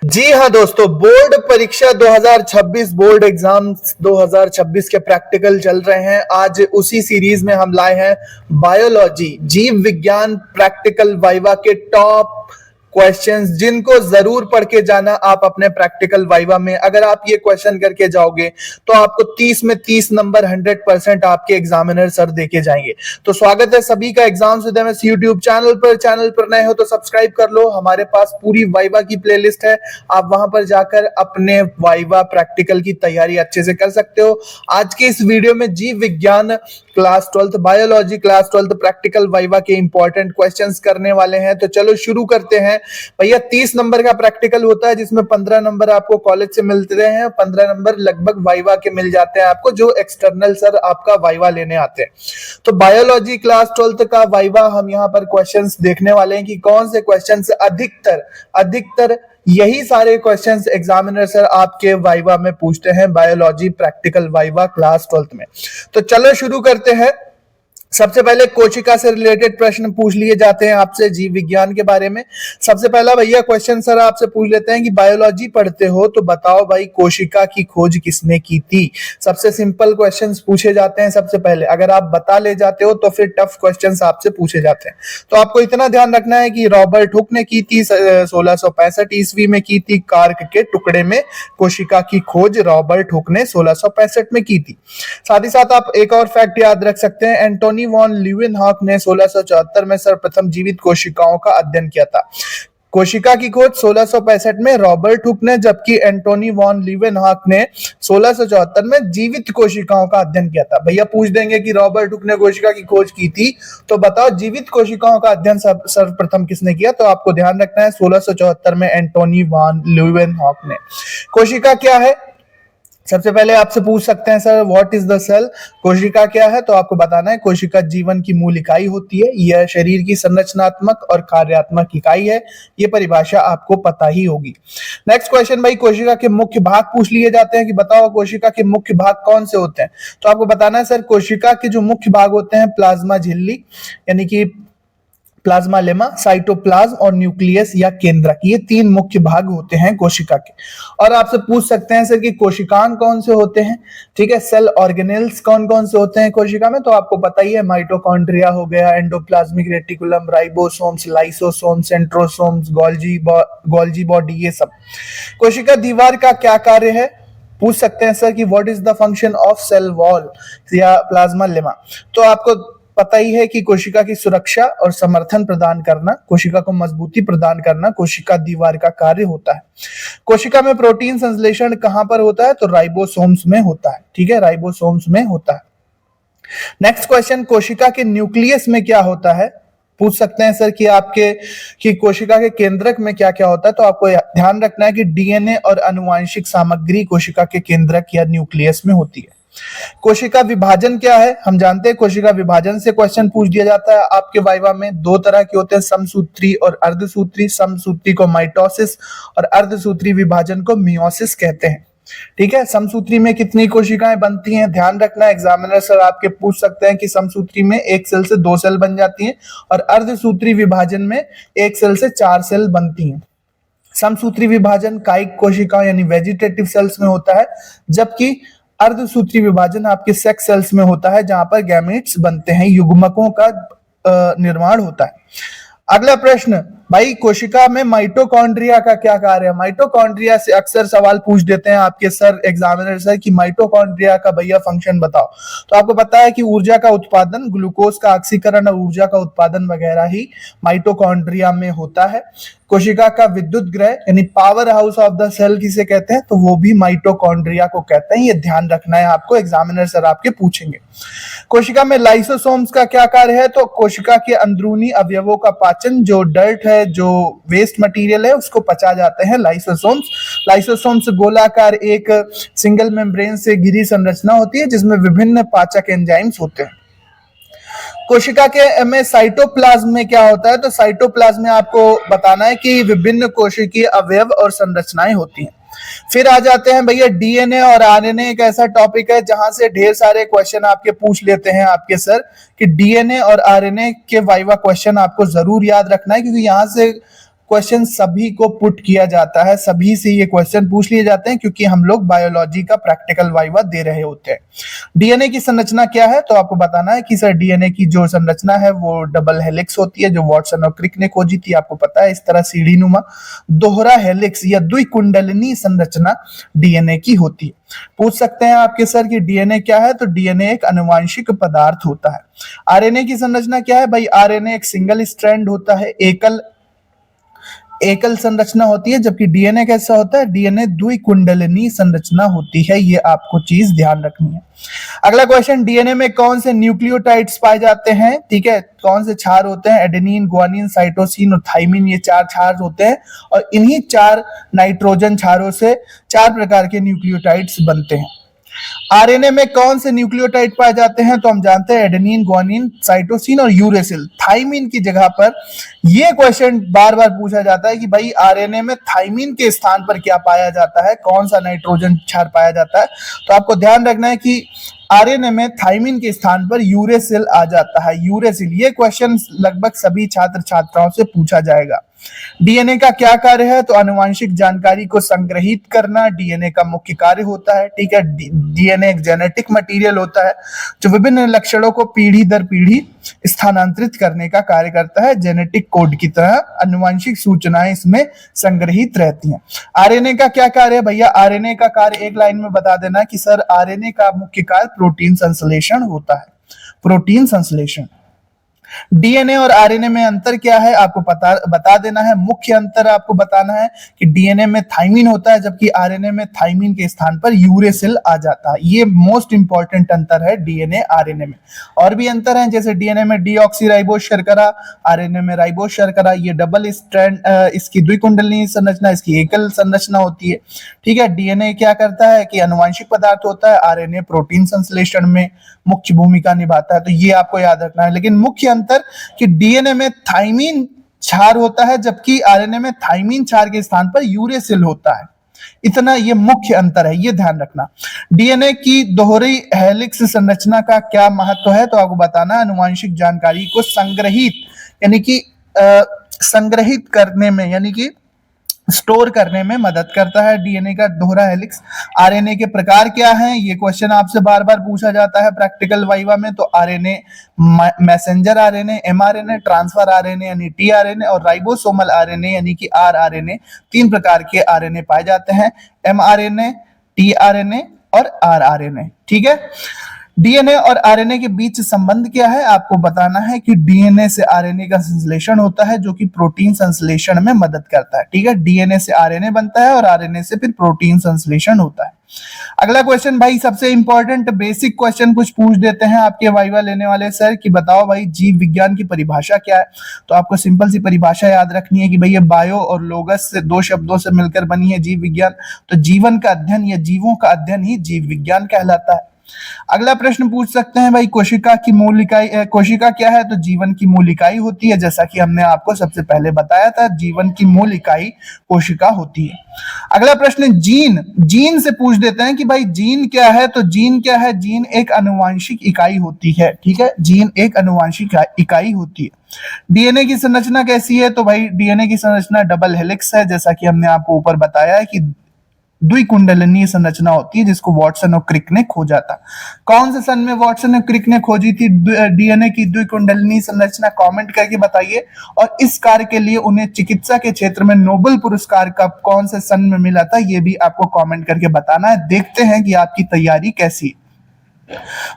जी हाँ दोस्तों, बोर्ड परीक्षा 2026 बोर्ड एग्जाम्स 2026 के प्रैक्टिकल चल रहे हैं। आज उसी सीरीज में हम लाए हैं बायोलॉजी जीव विज्ञान प्रैक्टिकल वाइवा के टॉप क्वेश्चंस, जिनको जरूर पढ़ के जाना आप अपने प्रैक्टिकल वाइवा में। अगर आप ये क्वेश्चन करके जाओगे तो आपको 30 में 30 नंबर 100% आपके एग्जामिनर सर देके जाएंगे। तो स्वागत है सभी का exams with MS YouTube channel पर। चैनल पर नए हो तो सब्सक्राइब कर लो। हमारे पास पूरी वाइवा की प्लेलिस्ट है, आप वहां पर जाकर अपने वाइवा प्रैक्टिकल की तैयारी अच्छे से कर सकते हो। आज के इस वीडियो में जीव विज्ञान class 12 biology class 12 practical viva के इंपॉर्टेंट क्वेश्चंस करने वाले हैं। तो चलो शुरू करते हैं। भैया 30 नंबर का प्रैक्टिकल होता है, जिसमें 15 नंबर आपको कॉलेज से मिलते हैं, 15 नंबर लगभग वाइवा के मिल जाते हैं आपको, जो एक्सटर्नल सर आपका वाइवा लेने आते हैं। तो बायोलॉजी क्लास 12 का वाइवा हम यहाँ पर क्वेश्चंस देखने वाले हैं कि कौन से क्वेश्चंस अधिकतर यही सारे क्वेश्चंस एग्जामिनर सर आपके वाइवा में पूछते हैं बायोलॉजी प्रैक्टिकल वाइवा क्लास 12 में। तो चलो शुरू करते हैं। सबसे पहले कोशिका से रिलेटेड प्रश्न पूछ लिए जाते हैं आपसे जीव विज्ञान के बारे में। सबसे पहला भैया क्वेश्चन सर आपसे पूछ लेते हैं कि बायोलॉजी पढ़ते हो तो बताओ भाई कोशिका की खोज किसने की थी। सबसे सिंपल क्वेश्चंस पूछे जाते हैं सबसे पहले। अगर आप बता ले जाते हो तो फिर टफ क्वेश्चंस आपसे पूछे जाते हैं। तो आपको इतना ध्यान रखना है कि रॉबर्ट हुक ने की थी 1665 ईस्वी में की थी। कार्क के टुकड़े में कोशिका की खोज रॉबर्ट हुक ने 1665 में की थी। साथ ही साथ आप एक और फैक्ट याद रख सकते हैं, एंटोनी वॉन ल्यूवेनहॉक ने 1674 में सर्वप्रथम जीवित कोशिकाओं का अध्ययन किया था। कोशिका की खोज 1665 में रॉबर्ट हुक ने, जबकि एंटोनी वॉन ल्यूवेनहॉक ने 1674 में जीवित कोशिकाओं का अध्ययन किया था। भैया पूछ देंगे कि रॉबर्ट हुक ने कोशिका की खोज की थी, तो बताओ जीवित कोशिकाओं का अध्ययन सर्वप्रथम किसने किया। तो आपको ध्यान रखना है 1674 में एंटोनी वॉन ल्यूवेनहॉक ने। कोशिका क्या है, सबसे पहले आपसे पूछ सकते हैं sir what is the cell, कोशिका क्या है। तो आपको बताना है कोशिका जीवन की मूल इकाई होती है। यह शरीर की संरचनात्मक और कार्यात्मक इकाई है। ये परिभाषा आपको पता ही होगी। नेक्स्ट क्वेश्चन भाई, कोशिका के मुख्य भाग पूछ लिए जाते हैं कि बताओ कोशिका के मुख्य भाग कौन से होते हैं। तो आपको बताना है सर कोशिका के जो मुख्य भाग होते हैं प्लाज्मा झिल्ली यानी कि प्लाज्मा लेमा, साइटोप्लाज्म और न्यूक्लियस या केंद्रक, ये 3 मुख्य भाग होते हैं कोशिका के। और आपसे पूछ सकते हैं सर कि कोशिकांग कौन से होते हैं। ठीक है, सेल ऑर्गेनेल्स कौन कौन से होते हैं कोशिका में। तो आपको पता ही है, माइटोकॉन्ड्रिया हो गया, endoplasmic reticulum, ribosomes, lysosomes, centrosomes, Golgi body, ये सब। कोशिका दीवार का क्या कार्य है, पूछ सकते हैं सर कि what is the function of cell wall या प्लाज्मा लेमा। तो आपको पता ही है कि कोशिका की सुरक्षा और समर्थन प्रदान करना, कोशिका को मजबूती प्रदान करना कोशिका दीवार का कार्य होता है। कोशिका में प्रोटीन संश्लेषण कहां पर होता है, तो राइबोसोम्स में होता है। ठीक है, राइबोसोम्स में होता है। नेक्स्ट क्वेश्चन, कोशिका के न्यूक्लियस में क्या होता है। पूछ सकते हैं सर कि कोशिका के केंद्रक में क्या क्या होता है। तो आपको ध्यान रखना है कि डीएनए और आनुवांशिक सामग्री कोशिका के केंद्रक या न्यूक्लियस में होती है। कोशिका विभाजन क्या है, हम जानते हैं कोशिका विभाजन से क्वेश्चन पूछ दिया जाता है आपके वाइवा में। 2 तरह के होते हैं, समसूत्री और अर्धसूत्री। समसूत्री को माइटोसिस और अर्धसूत्री विभाजन को मियोसिस कहते हैं। ठीक है, समसूत्री में कितनी कोशिकाएं बनती हैं, ध्यान रखना। एग्जामिनर सर आपके पूछ सकते हैं कि समसूत्री में 1 सेल से 2 सेल बन जाती हैं और अर्धसूत्री विभाजन में 1 सेल से 4 सेल बनती हैं। समसूत्री विभाजन कायिक कोशिका यानी वेजिटेटिव सेल्स में होता है, जबकि अर्धसूत्री विभाजन आपके सेक्स सेल्स में होता है, जहां पर गैमेट्स बनते हैं, युग्मकों का निर्माण होता है। अगला प्रश्न भाई, कोशिका में माइटोकॉन्ड्रिया का क्या कार्य है। माइटोकॉन्ड्रिया से अक्सर सवाल पूछ देते हैं आपके सर एग्जामिनर सर कि माइटोकॉन्ड्रिया का भैया फंक्शन बताओ। तो आपको पता है कि ऊर्जा का उत्पादन, ग्लूकोज का ऑक्सीकरण और ऊर्जा का उत्पादन वगैरह ही माइटोकॉन्ड्रिया में होता है। कोशिका का विद्युत ग्रह यानी powerhouse of the cell किसे कहते हैं, तो वो भी माइटोकॉन्ड्रिया को कहते हैं। ये ध्यान रखना है आपको, एग्जामिनर सर आपके पूछेंगे। कोशिका में लाइसोसोम्स का क्या कार्य है, तो कोशिका के अंदरूनी अवयवों का पाचन, जो डर्ट है, जो वेस्ट मटेरियल है, उसको पचा जाते हैं लाइसोसोम्स। लाइसोसोम्स गोलाकार एक सिंगल मेम्ब्रेन से घिरी संरचना होती है, जिसमें विभिन्न पाचक एंजाइम्स होते हैं। कोशिका के में साइटोप्लाज्म में क्या होता है, तो साइटोप्लाज्म में आपको बताना है कि विभिन्न कोशिकीय अवयव और संरचनाएं होती हैं। फिर आ जाते हैं भैया डीएनए और आरएनए, एक ऐसा टॉपिक है जहां से ढेर सारे क्वेश्चन आपके पूछ लेते हैं आपके सर कि डीएनए और आरएनए के वाइवा क्वेश्चन आपको जरूर याद रखना है, क्योंकि यहां से क्वेश्चन सभी को पुट किया जाता है, सभी से ये क्वेश्चन पूछ लिए जाते हैं क्योंकि हम लोग बायोलॉजी का प्रैक्टिकल वाइवा दे रहे होते हैं। डीएनए की संरचना क्या है, तो आपको बताना है कि सर डीएनए की जो संरचना है वो डबल हेलिक्स होती है, जो वाटसन और क्रिक ने खोजी थी, आपको पता है। इस तरह सीढ़ी नुमा दोहरा हेलिक्स या द्विकुंडलिनी संरचना डीएनए की होती है। पूछ सकते हैं आपके सर कि डीएनए क्या है, तो डीएनए एक आनुवंशिक पदार्थ होता है। आरएनए की संरचना क्या है भाई, आरएनए एक सिंगल स्ट्रैंड होता है, एकल संरचना होती है, जबकि डीएनए कैसा होता है, डीएनए द्विकुंडलिनी संरचना होती है। ये आपको चीज ध्यान रखनी है। अगला क्वेश्चन, डीएनए में कौन से न्यूक्लियोटाइड्स पाए जाते हैं, ठीक है, कौन से क्षार होते हैं, एडेनिन, ग्वानिन, साइटोसिन और थाइमिन, ये 4 क्षार होते हैं और इन्हीं 4 नाइट्रोजन क्षारों से 4 प्रकार के न्यूक्लियोटाइड्स बनते हैं। आरएनए में कौन से न्यूक्लियोटाइड पाए जाते हैं, तो हम जानते हैं एडेनिन, ग्वानिन, साइटोसिन और यूरेसिल। थाइमिन की जगह पर यह क्वेश्चन बार बार पूछा जाता है कि भाई आरएनए में थाइमिन के स्थान पर क्या पाया जाता है, कौन सा नाइट्रोजन क्षार पाया जाता है। तो आपको ध्यान रखना है कि आरएनए में थाइमिन के स्थान पर यूरेसिल आ जाता है, यूरेसिल। ये क्वेश्चन लगभग सभी छात्र छात्राओं से पूछा जाएगा। डीएनए का क्या कार्य है, तो आनुवंशिक जानकारी को संग्रहित करना डीएनए का मुख्य कार्य होता है, ठीक है। डीएनए एक जेनेटिक मटेरियल होता है जो विभिन्न लक्षणों को पीढ़ी दर पीढ़ी स्थानांतरित करने का कार्य करता है। जेनेटिक कोड की तरह आनुवंशिक सूचनाएं इसमें संग्रहित रहती हैं। आरएनए का क्या कार्य है भैया, आरएनए का कार्य एक लाइन में बता देना कि सर आरएनए का मुख्य कार्य प्रोटीन संश्लेषण होता है, प्रोटीन संश्लेषण। डीएनए और आरएनए में अंतर क्या है, आपको बता देना है। मुख्य अंतर आपको बताना है कि डीएनए में थाइमिन होता है, जबकि आरएनए में थाइमिन के स्थान पर यूरेसिल आ जाता है। ये मोस्ट इंपॉर्टेंट अंतर है डीएनए आरएनए में। और भी अंतर है, जैसे डीएनए में डीऑक्सीराइबोस शर्करा, आरएनए में राइबोस शर्करा। ये डबल स्ट्रैंड, इसकी द्विकुंडलिनी संरचना, इसकी एकल संरचना होती है, ठीक है। डीएनए क्या करता है कि आनुवंशिक पदार्थ होता है, आरएनए प्रोटीन संश्लेषण में मुख्य भूमिका निभाता है। तो ये आपको याद रखना है। लेकिन मुख्य अंतर कि डीएनए में थाइमिन क्षार होता है, जबकि आरएनए में थाइमिन क्षार के स्थान पर यूरेसिल होता है। इतना ये मुख्य अंतर है, ये ध्यान रखना। डीएनए की दोहरी हेलिक्स संरचना का क्या महत्व है, तो आपको बताना आनुवंशिक जानकारी को संग्रहित यानी कि संग्रहित करने में, यानी कि स्टोर करने में मदद करता है डीएनए का दोहरा हेलिक्स। आरएनए के प्रकार क्या हैं, ये क्वेश्चन आपसे बार बार पूछा जाता है प्रैक्टिकल वाइवा में। तो RNA, messenger RNA, mRNA, transfer RNA यानी टीआरएनए और राइबोसोमल आरएनए यानी कि आरआरएनए। 3 प्रकार के आरएनए पाए जाते हैं, एमआरएनए, टीआरएनए और आरआरएनए, ठीक है। डीएनए और आरएनए के बीच संबंध क्या है, आपको बताना है कि डीएनए से आरएनए का संश्लेषण होता है जो कि प्रोटीन संश्लेषण में मदद करता है, ठीक है। डीएनए से आरएनए बनता है और आरएनए से फिर प्रोटीन संश्लेषण होता है। अगला क्वेश्चन भाई सबसे इंपॉर्टेंट बेसिक क्वेश्चन कुछ पूछ देते हैं आपके वाइवा लेने वाले सर कि बताओ भाई जीव विज्ञान की परिभाषा क्या है। तो आपको सिंपल सी परिभाषा याद रखनी है कि भाई ये बायो और लोगस से 2 शब्दों से मिलकर बनी है जीव विज्ञान। तो जीवन का अध्ययन या जीवों का अध्ययन ही जीव विज्ञान कहलाता है। अगला प्रश्न पूछ सकते हैं भाई कोशिका की मूल इकाई, कोशिका क्या है, तो जीवन की मूल इकाई होती है। जैसा कि हमने आपको सबसे पहले बताया था, जीवन की मूल इकाई कोशिका होती है। अगला प्रश्न जीन से पूछ देते हैं कि भाई जीन क्या है, तो जीन क्या है, जीन एक आनुवंशिक इकाई होती है, ठीक है। जीन एक आनुवंशिक इकाई होती है। डीएनए की संरचना कैसी है, तो भाई डीएनए की संरचना डबल हेलिक्स है, जैसा कि हमने आपको ऊपर बताया है कि द्विकुंडलिनी संरचना होती है जिसको वाटसन और क्रिक ने खोजा था। कौन से सन में वाटसन और क्रिक ने खोजी थी डीएनए की द्विकुंडलिनी संरचना, कमेंट करके बताइए। और इस कार्य के लिए उन्हें चिकित्सा के क्षेत्र में नोबेल पुरस्कार कब कौन से सन में मिला था, ये भी आपको कमेंट करके बताना है। देखते हैं कि आपकी तैयारी कैसी।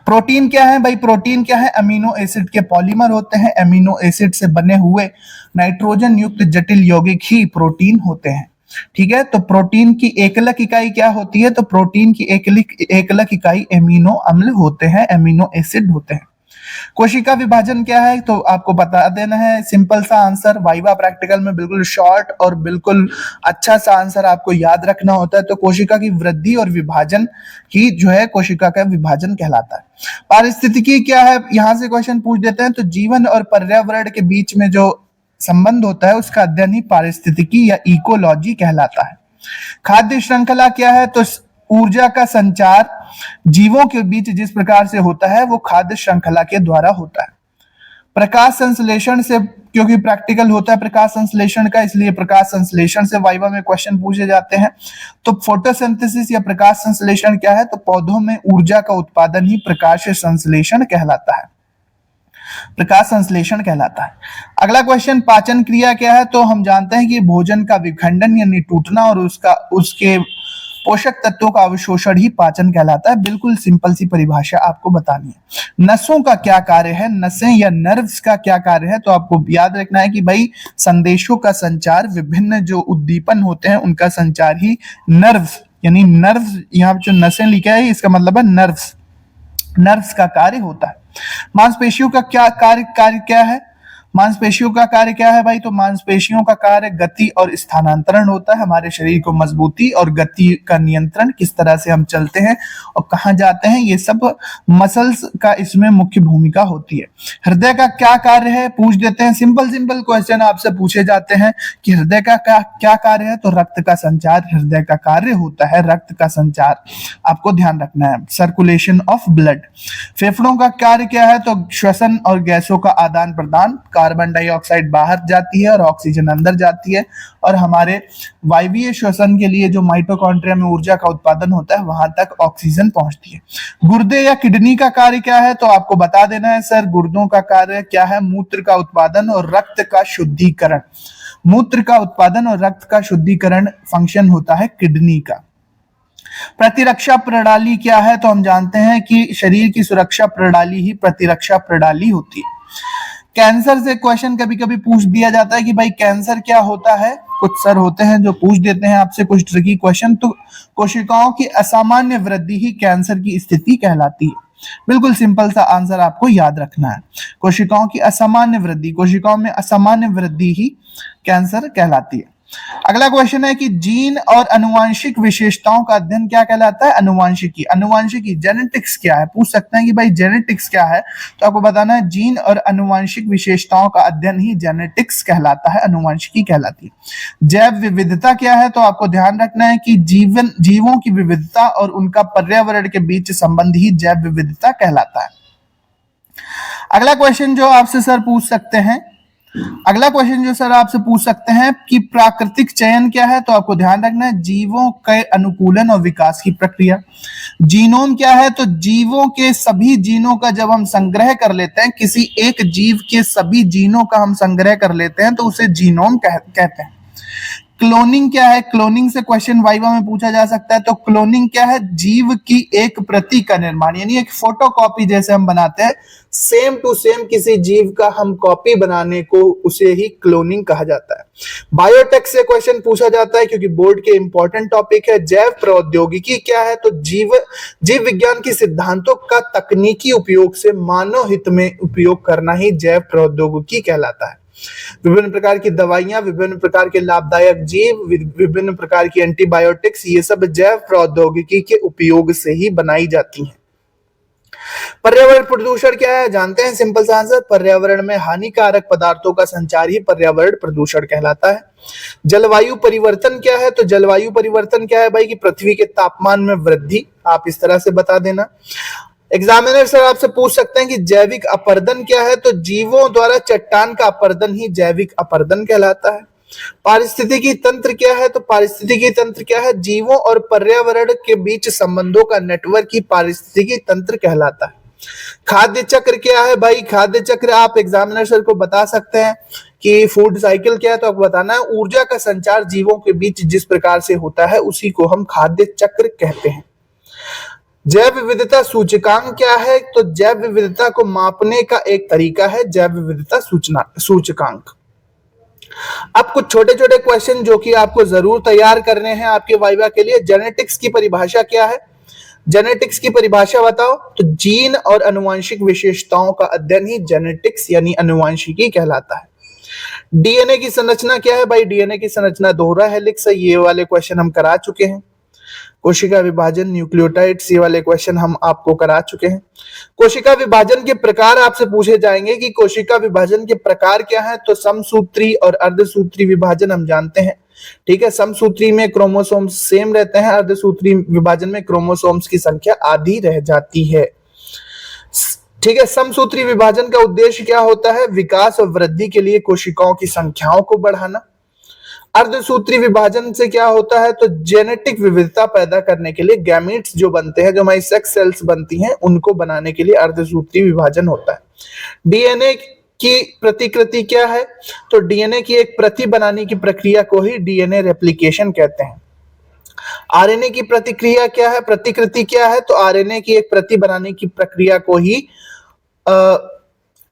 प्रोटीन क्या है भाई, प्रोटीन क्या है, अमीनो एसिड के पॉलीमर होते हैं। अमीनो एसिड से बने हुए नाइट्रोजन युक्त जटिल यौगिक ही प्रोटीन होते हैं, ठीक है। तो प्रोटीन की एकलक इकाई क्या होती है, तो प्रोटीन की एकलक इकाई एमिनो अम्ल होते हैं, एमिनो एसिड होते हैं। कोशिका विभाजन क्या है, तो आपको बता देना है सिंपल सा आंसर। वाइवा प्रैक्टिकल में बिल्कुल शॉर्ट और बिल्कुल अच्छा सा आंसर आपको याद रखना होता है। तो कोशिका की वृद्धि और विभाजन ही जो है कोशिका का विभाजन कहलाता है। पारिस्थितिकी क्या है, यहां से क्वेश्चन पूछ देते हैं। तो जीवन और पर्यावरण के बीच में जो संबंध होता है उसका अध्ययन ही पारिस्थितिकी या इकोलॉजी कहलाता है। खाद्य श्रृंखला क्या है, तो ऊर्जा का संचार जीवों के बीच जिस प्रकार से होता है वो खाद्य श्रृंखला के द्वारा होता है। प्रकाश संश्लेषण से, क्योंकि प्रैक्टिकल होता है प्रकाश संश्लेषण का, इसलिए प्रकाश संश्लेषण से वाइवा में क्वेश्चन पूछे जाते हैं। तो फोटोसिंथेसिस या प्रकाश संश्लेषण क्या है? तो पौधों में ऊर्जा का उत्पादन ही प्रकाश संश्लेषण कहलाता है, प्रकाश संश्लेषण कहलाता है। अगला क्वेश्चन, पाचन क्रिया क्या है? तो हम जानते हैं कि भोजन का विखंडन यानी टूटना और उसके पोषक तत्वों का अवशोषण ही पाचन कहलाता है। बिल्कुल सिंपल सी परिभाषा आपको बतानी है। नसों का क्या कार्य है? नसें या नर्व्स का क्या कार्य है? तो आपको याद रखना है कि भाई संदेशों का संचार, विभिन्न जो उद्दीपन होते हैं उनका संचार ही नर्व्स, यानी नर्व्स, यहाँ जो नसें लिखा है इसका मतलब है नर्व्स, नर्व्स का कार्य होता है। मांसपेशियों का क्या कार्य क्या है? मांसपेशियों का कार्य क्या है भाई? तो मांसपेशियों का कार्य गति और स्थानांतरण होता है। हमारे शरीर को मजबूती और गति का नियंत्रण, किस तरह से हम चलते हैं और कहां जाते हैं, ये सब मसल्स का इसमें मुख्य भूमिका होती है। हृदय का क्या कार्य है? पूछ देते हैं, सिंपल सिंपल क्वेश्चन आपसे पूछे जाते हैं कि हृदय का क्या कार्य है? तो रक्त का संचार हृदय का कार्य होता है, रक्त का संचार आपको ध्यान रखना है, सर्कुलेशन ऑफ ब्लड। फेफड़ों का कार्य क्या है? तो श्वसन और गैसों का आदान प्रदान, कार्बन डाइऑक्साइड बाहर जाती है और ऑक्सीजन अंदर जाती है, और हमारे वायवीय श्वसन के लिए जो माइटोकॉन्ड्रिया में ऊर्जा का उत्पादन होता है वहां तक ऑक्सीजन पहुंचती है। गुर्दे या किडनी का कार्य क्या है? तो आपको बता देना है सर, गुर्दों का कार्य क्या है? मूत्र का उत्पादन और रक्त का शुद्धिकरण, मूत्र का उत्पादन और रक्त का शुद्धिकरण फंक्शन होता है किडनी का। प्रतिरक्षा प्रणाली क्या है? तो हम जानते हैं कि शरीर की सुरक्षा प्रणाली ही प्रतिरक्षा प्रणाली होती है। कैंसर से क्वेश्चन कभी कभी पूछ दिया जाता है कि भाई कैंसर क्या होता है? कुछ सर होते हैं जो पूछ देते हैं आपसे कुछ ट्रिकी क्वेश्चन। तो कोशिकाओं की असामान्य वृद्धि ही कैंसर की स्थिति कहलाती है। बिल्कुल सिंपल सा आंसर आपको याद रखना है, कोशिकाओं की असामान्य वृद्धि, कोशिकाओं में असामान्य वृद्धि ही कैंसर कहलाती है। अगला क्वेश्चन है कि जीन और अनुवांशिक विशेषताओं का अध्ययन क्या कहलाता है? अनुवांशिकी। अनुवांशिकी जेनेटिक्स क्या है? पूछ सकते हैं कि भाई जेनेटिक्स क्या है? तो आपको बताना है जीन और अनुवांशिक विशेषताओं का अध्ययन ही जेनेटिक्स कहलाता है, अनुवांशिकी कहलाती है। जैव विविधता क्या है? तो आपको ध्यान रखना है कि जीवों की विविधता और उनका पर्यावरण के बीच संबंध ही जैव विविधता कहलाता है। अगला क्वेश्चन जो आपसे सर पूछ सकते हैं, अगला क्वेश्चन जो सर आपसे पूछ सकते हैं कि प्राकृतिक चयन क्या है? तो आपको ध्यान रखना है जीवों के अनुकूलन और विकास की प्रक्रिया। जीनोम क्या है? तो जीवों के सभी जीनों का जब हम संग्रह कर लेते हैं, किसी एक जीव के सभी जीनों का हम संग्रह कर लेते हैं तो उसे जीनोम कहते हैं। क्लोनिंग क्या है? क्लोनिंग से क्वेश्चन वाइवा में पूछा जा सकता है। तो क्लोनिंग क्या है? जीव की एक प्रति का निर्माण, यानी एक फोटोकॉपी जैसे हम बनाते हैं, सेम टू सेम किसी जीव का हम कॉपी बनाने को उसे ही क्लोनिंग कहा जाता है। बायोटेक से क्वेश्चन पूछा जाता है क्योंकि बोर्ड के इंपॉर्टेंट टॉपिक है। जैव प्रौद्योगिकी क्या है? तो जीव विज्ञान के सिद्धांतों का तकनीकी उपयोग से मानव हित में उपयोग करना ही जैव प्रौद्योगिकी कहलाता है। विभिन्न प्रकार की दवाइयां, विभिन्न प्रकार के लाभदायक जीव, विभिन्न प्रकार की एंटीबायोटिक्स, ये सब जैव प्रौद्योगिकी के उपयोग से ही बनाई जाती हैं। पर्यावरण प्रदूषण क्या है? जानते हैं, सिंपल सा आंसर, पर्यावरण में हानिकारक पदार्थों का संचार ही पर्यावरण प्रदूषण कहलाता है। जलवायु परिवर्तन क्या है? तो जलवायु परिवर्तन क्या है भाई? कि पृथ्वी के तापमान में वृद्धि, आप इस तरह से बता देना। एग्जामिनर सर आपसे पूछ सकते हैं कि जैविक अपरदन क्या है? तो जीवों द्वारा चट्टान का अपरदन ही जैविक अपरदन कहलाता है। पारिस्थितिकी तंत्र क्या है? तो पारिस्थितिकी तंत्र क्या है? जीवों और पर्यावरण के बीच संबंधों का नेटवर्क ही पारिस्थितिकी तंत्र कहलाता है। खाद्य चक्र क्या है भाई? खाद्य चक्र आप एग्जामिनर सर को बता सकते हैं कि फूड साइकिल क्या है? तो आपको बताना है ऊर्जा का संचार जीवों के बीच जिस प्रकार से होता है उसी को हम खाद्य चक्र कहते हैं। जैव विविधता सूचकांक क्या है? तो जैव विविधता को मापने का एक तरीका है जैव विविधता सूचकांक। अब कुछ छोटे छोटे क्वेश्चन जो कि आपको जरूर तैयार करने हैं आपके वाइवा के लिए। जेनेटिक्स की परिभाषा क्या है? जेनेटिक्स की परिभाषा बताओ। तो जीन और अनुवांशिक विशेषताओं का अध्ययन ही जेनेटिक्स यानी अनुवांशिकी कहलाता है। डीएनए की संरचना क्या है भाई? डीएनए की संरचना दोहरा हेलिक्स है, ये वाले क्वेश्चन हम करा चुके हैं। कोशिका विभाजन, न्यूक्लियोटाइड्स, ये वाले क्वेश्चन हम आपको करा चुके हैं। कोशिका विभाजन के प्रकार आपसे पूछे जाएंगे कि कोशिका विभाजन के प्रकार क्या है? तो समसूत्री और अर्धसूत्री विभाजन हम जानते हैं, ठीक है। समसूत्री में क्रोमोसोम्स सेम रहते हैं, अर्धसूत्री विभाजन में क्रोमोसोम्स की संख्या आधी रह जाती है, ठीक है। समसूत्री विभाजन का उद्देश्य क्या होता है? विकास और वृद्धि के लिए कोशिकाओं की संख्याओं को बढ़ाना। अर्धसूत्री विभाजन से क्या होता है? तो जेनेटिक विविधता पैदा करने के लिए गैमीट्स जो बनते हैं, जो हमारी सेक्स सेल्स बनती हैं, उनको बनाने के लिए अर्धसूत्री विभाजन होता है। डीएनए की प्रतिकृति क्या है? तो डीएनए की एक प्रति बनाने की प्रक्रिया को ही डीएनए रेप्लिकेशन कहते हैं। आरएनए की प्रतिक्रिया क्या है? प्रतिकृति क्या है? तो आरएनए की एक प्रति बनाने की प्रक्रिया को ही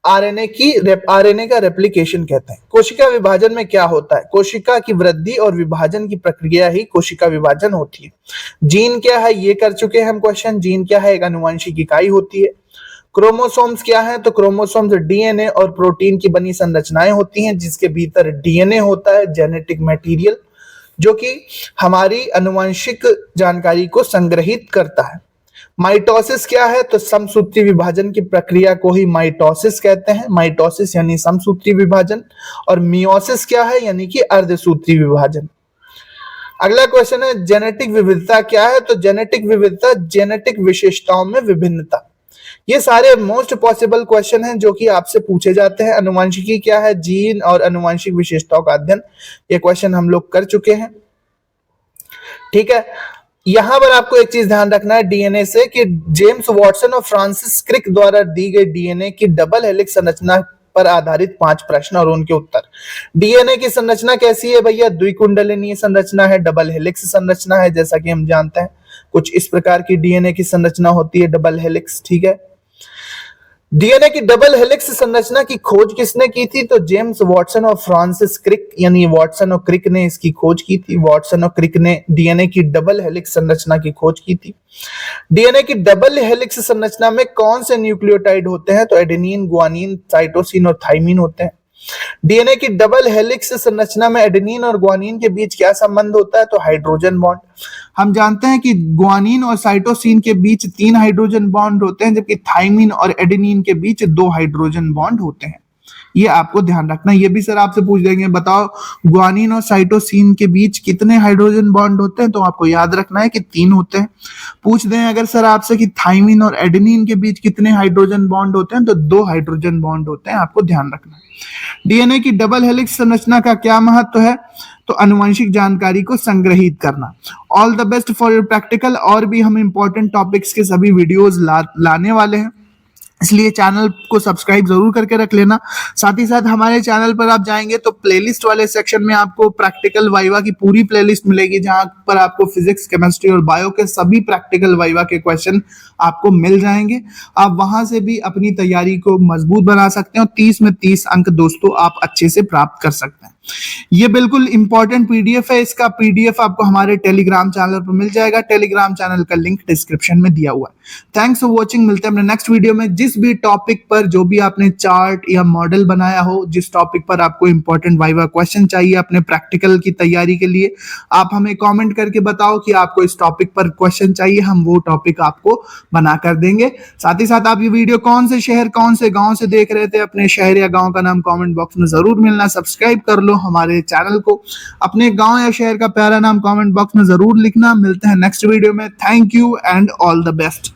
आरएनए का रेप्लिकेशन कहते हैं। कोशिका विभाजन में क्या होता है? कोशिका की वृद्धि और विभाजन की प्रक्रिया ही कोशिका विभाजन होती है। जीन क्या है? ये कर चुके हैं हम क्वेश्चन। जीन क्या है? एक आनुवंशिक इकाई होती है। क्रोमोसोम्स क्या है? तो क्रोमोसोम्स डीएनए और प्रोटीन की बनी संरचनाएं होती हैं, जिसके भीतर डीएनए होता है, जेनेटिक मटेरियल, जो कि हमारी आनुवंशिक जानकारी को संग्रहित करता है। माइटोसिस क्या है? तो समसूत्री विभाजन की प्रक्रिया को ही माइटोसिस कहते हैं। माइटोसिस यानी समसूत्री विभाजन। और मियोसिस क्या है? यानी कि अर्धसूत्री विभाजन। अगला क्वेश्चन है जेनेटिक विविधता क्या है? तो जेनेटिक विविधता जेनेटिक विशेषताओं में विभिन्नता। ये सारे मोस्ट पॉसिबल क्वेश्चन हैं जो कि आपसे पूछे जाते हैं। आनुवंशिकी क्या है? जीन और आनुवंशिक विशेषताओं का अध्ययन। ये क्वेश्चन हम लोग कर चुके हैं। ठीक है। यहां पर आपको एक चीज ध्यान रखना है डीएनए से, कि जेम्स वॉटसन और फ्रांसिस क्रिक द्वारा दी गई डीएनए की डबल हेलिक्स संरचना पर आधारित 5 प्रश्न और उनके उत्तर। डीएनए की संरचना कैसी है भैया? द्विकुंडलिनीय संरचना है, डबल हेलिक्स संरचना है, जैसा कि हम जानते हैं। कुछ इस प्रकार की डीएनए की संरचना होती है, डबल हेलिक्स। ठीक है। डीएनए की डबल हेलिक्स संरचना की खोज किसने की थी? तो जेम्स वॉटसन और फ्रांसिस क्रिक, यानी वॉटसन और क्रिक ने इसकी खोज की थी। वॉटसन और क्रिक ने डीएनए की डबल हेलिक्स संरचना की खोज की थी। डीएनए की डबल हेलिक्स संरचना में कौन से न्यूक्लियोटाइड होते हैं? तो एडेनिन, गुआनिन, साइटोसिन और थाइमिन होते हैं। डीएनए की डबल हेलिक्स संरचना में एडेनिन और गुआनिन के बीच क्या संबंध होता है? तो हाइड्रोजन बॉन्ड। हम जानते हैं कि गुआनिन और साइटोसिन के बीच 3 हाइड्रोजन बॉन्ड होते हैं, जबकि थाइमिन और एडेनिन के बीच 2 हाइड्रोजन बॉन्ड होते हैं। ये आपको ध्यान रखना। ये भी सर आपसे पूछ देंगे, बताओ गुआनिन और साइटोसिन के बीच कितने हाइड्रोजन बॉन्ड होते हैं? तो आपको याद रखना है कि 3 होते हैं। पूछ दें अगर सर आपसे कि थाइमिन और एडेनिन के बीच कितने हाइड्रोजन बॉन्ड होते हैं? तो 2 हाइड्रोजन बॉन्ड होते हैं। आपको ध्यान रखना है। डीएनए की डबल हेलिक्स संरचना का क्या महत्व है? तो आनुवंशिक जानकारी को संग्रहित करना। All the best for your practical. और भी हम इंपॉर्टेंट टॉपिक्स के सभी वीडियोस लाने वाले हैं, इसलिए चैनल को सब्सक्राइब जरूर करके रख लेना। साथ ही साथ हमारे चैनल पर आप जाएंगे तो प्लेलिस्ट वाले सेक्शन में आपको प्रैक्टिकल वाइवा की पूरी प्लेलिस्ट मिलेगी, जहां पर आपको फिजिक्स, केमिस्ट्री और बायो के सभी प्रैक्टिकल वाइवा के क्वेश्चन आपको मिल जाएंगे। आप वहां से भी अपनी तैयारी को मजबूत बना सकते हैं और 30 में 30 अंक दोस्तों आप अच्छे से प्राप्त कर सकते हैं। ये बिल्कुल इंपॉर्टेंट पीडीएफ है। इसका पीडीएफ आपको हमारे टेलीग्राम चैनल पर मिल जाएगा। टेलीग्राम चैनल का लिंक डिस्क्रिप्शन में दिया हुआ है। Thanks for watching. मिलते हैं अपने नेक्स्ट वीडियो में। जिस भी टॉपिक पर जो भी आपने चार्ट या मॉडल बनाया हो, जिस टॉपिक पर आपको इंपॉर्टेंट वाइवा क्वेश्चन चाहिए अपने प्रैक्टिकल की तैयारी के लिए, आप हमें कॉमेंट करके बताओ कि आपको इस टॉपिक पर क्वेश्चन चाहिए, हम वो टॉपिक आपको बना कर देंगे। साथ ही साथ आप ये वीडियो कौन से शहर, कौन से गांव से देख रहे थे, अपने शहर या गांव का नाम कमेंट बॉक्स में जरूर मिलना। सब्सक्राइब कर लो हमारे चैनल को। अपने गांव या शहर का प्यारा नाम कमेंट बॉक्स में जरूर लिखना। मिलते हैं नेक्स्ट वीडियो में। Thank you and all the best.